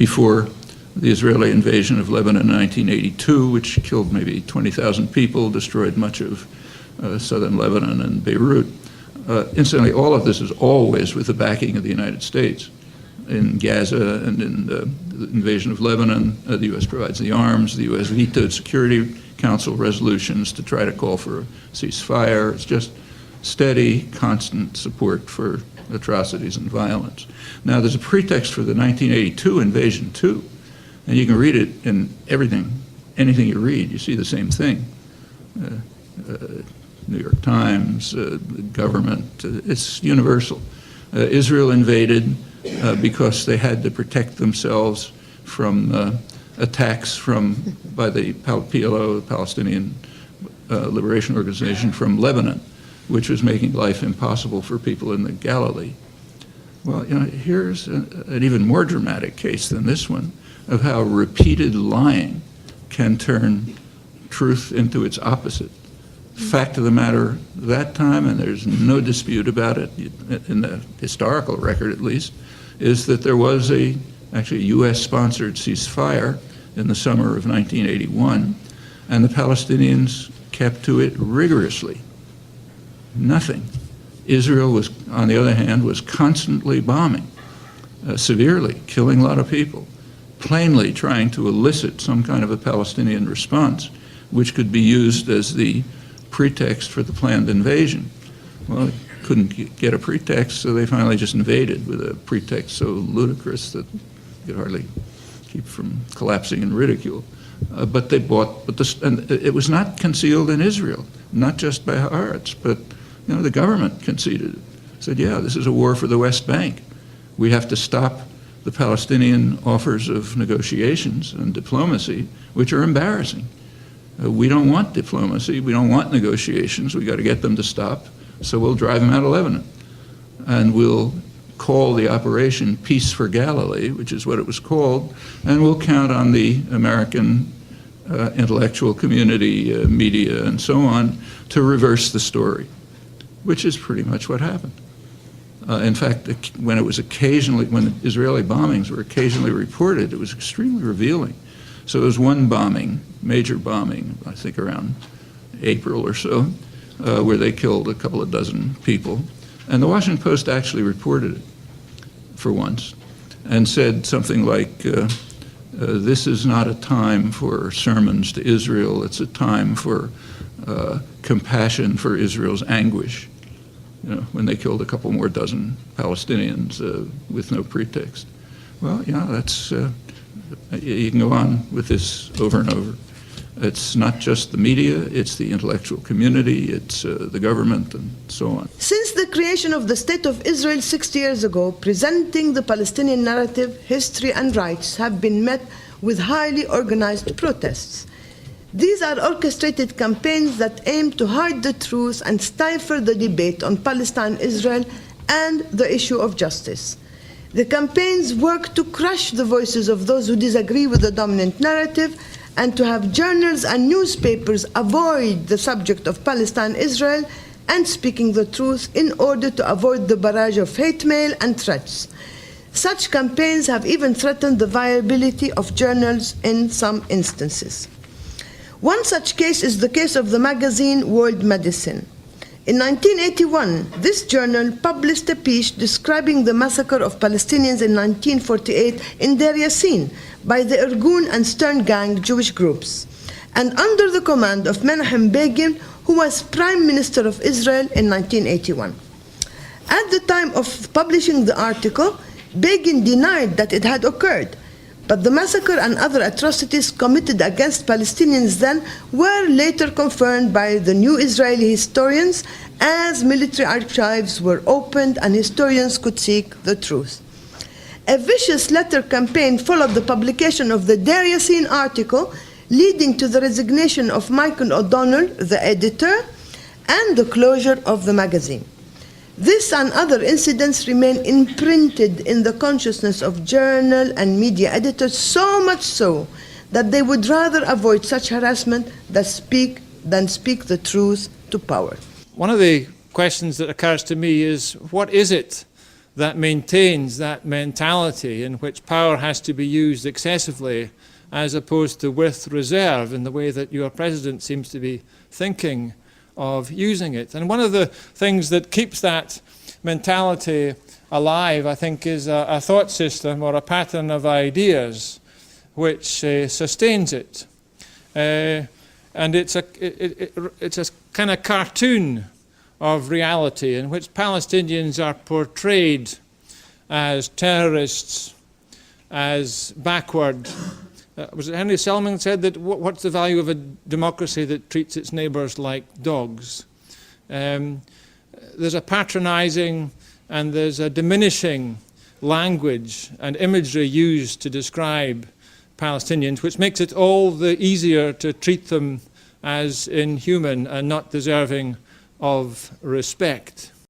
before the Israeli invasion of Lebanon in 1982, which killed maybe 20,000 people, destroyed much of southern Lebanon and Beirut. Incidentally, all of this is always with the backing of the United States. In Gaza and in the invasion of Lebanon, the U.S. provides the arms, the U.S. vetoed Security Council resolutions to try to call for a ceasefire. It's just steady, constant support for atrocities and violence. Now, there's a pretext for the 1982 invasion, too, and you can read it in everything, anything you read, you see the same thing. New York Times, the government, it's universal. Israel invaded because they had to protect themselves from attacks by the PLO, the Palestinian Liberation Organization, from Lebanon, which was making life impossible for people in the Galilee. Well, here's an even more dramatic case than this one of how repeated lying can turn truth into its opposite. Fact of the matter that time, and there's no dispute about it, in the historical record at least, is that there was actually a US-sponsored ceasefire in the summer of 1981, and the Palestinians kept to it rigorously. Nothing. Israel was, on the other hand, was constantly bombing, severely, killing a lot of people, plainly trying to elicit some kind of a Palestinian response, which could be used as the pretext for the planned invasion. Well, they couldn't get a pretext, so they finally just invaded with a pretext so ludicrous that you could hardly keep from collapsing in ridicule. But they and it was not concealed in Israel, not just by Haaretz, but the government conceded it. Said, yeah, this is a war for the West Bank. We have to stop the Palestinian offers of negotiations and diplomacy, which are embarrassing. We don't want diplomacy, we don't want negotiations, we got to get them to stop, so we'll drive them out of Lebanon. And we'll call the operation Peace for Galilee, which is what it was called, and we'll count on the American intellectual community, media, and so on, to reverse the story, which is pretty much what happened. In fact, when the Israeli bombings were occasionally reported, it was extremely revealing. So there was one bombing, major bombing, I think around April or so, where they killed a couple of dozen people. And the Washington Post actually reported it for once and said something like, this is not a time for sermons to Israel, it's a time for compassion for Israel's anguish, when they killed a couple more dozen Palestinians with no pretext. Well, that's, you can go on with this over and over. It's not just the media, it's the intellectual community, it's the government, and so on. Since the creation of the State of Israel 60 years ago, presenting the Palestinian narrative, history, and rights have been met with highly organized protests. These are orchestrated campaigns that aim to hide the truth and stifle the debate on Palestine-Israel and the issue of justice. The campaigns work to crush the voices of those who disagree with the dominant narrative and to have journals and newspapers avoid the subject of Palestine-Israel and speaking the truth in order to avoid the barrage of hate mail and threats. Such campaigns have even threatened the viability of journals in some instances. One such case is the case of the magazine World Medicine. In 1981, this journal published a piece describing the massacre of Palestinians in 1948 in Deir Yassin by the Irgun and Stern Gang Jewish groups, and under the command of Menachem Begin, who was Prime Minister of Israel in 1981. At the time of publishing the article, Begin denied that it had occurred, but the massacre and other atrocities committed against Palestinians then were later confirmed by the new Israeli historians as military archives were opened and historians could seek the truth. A vicious letter campaign followed the publication of the Deir Yassin article, leading to the resignation of Michael O'Donnell, the editor, and the closure of the magazine. This and other incidents remain imprinted in the consciousness of journal and media editors, so much so that they would rather avoid such harassment than speak the truth to power. One of the questions that occurs to me is, what is it that maintains that mentality in which power has to be used excessively as opposed to with reserve in the way that your president seems to be thinking of using it. And one of the things that keeps that mentality alive, I think, is a thought system or a pattern of ideas which sustains it. And it's a kind of cartoon of reality in which Palestinians are portrayed as terrorists, as backward. Was it Henry Selman said that what's the value of a democracy that treats its neighbours like dogs? There's a patronizing and there's a diminishing language and imagery used to describe Palestinians, which makes it all the easier to treat them as inhuman and not deserving of respect.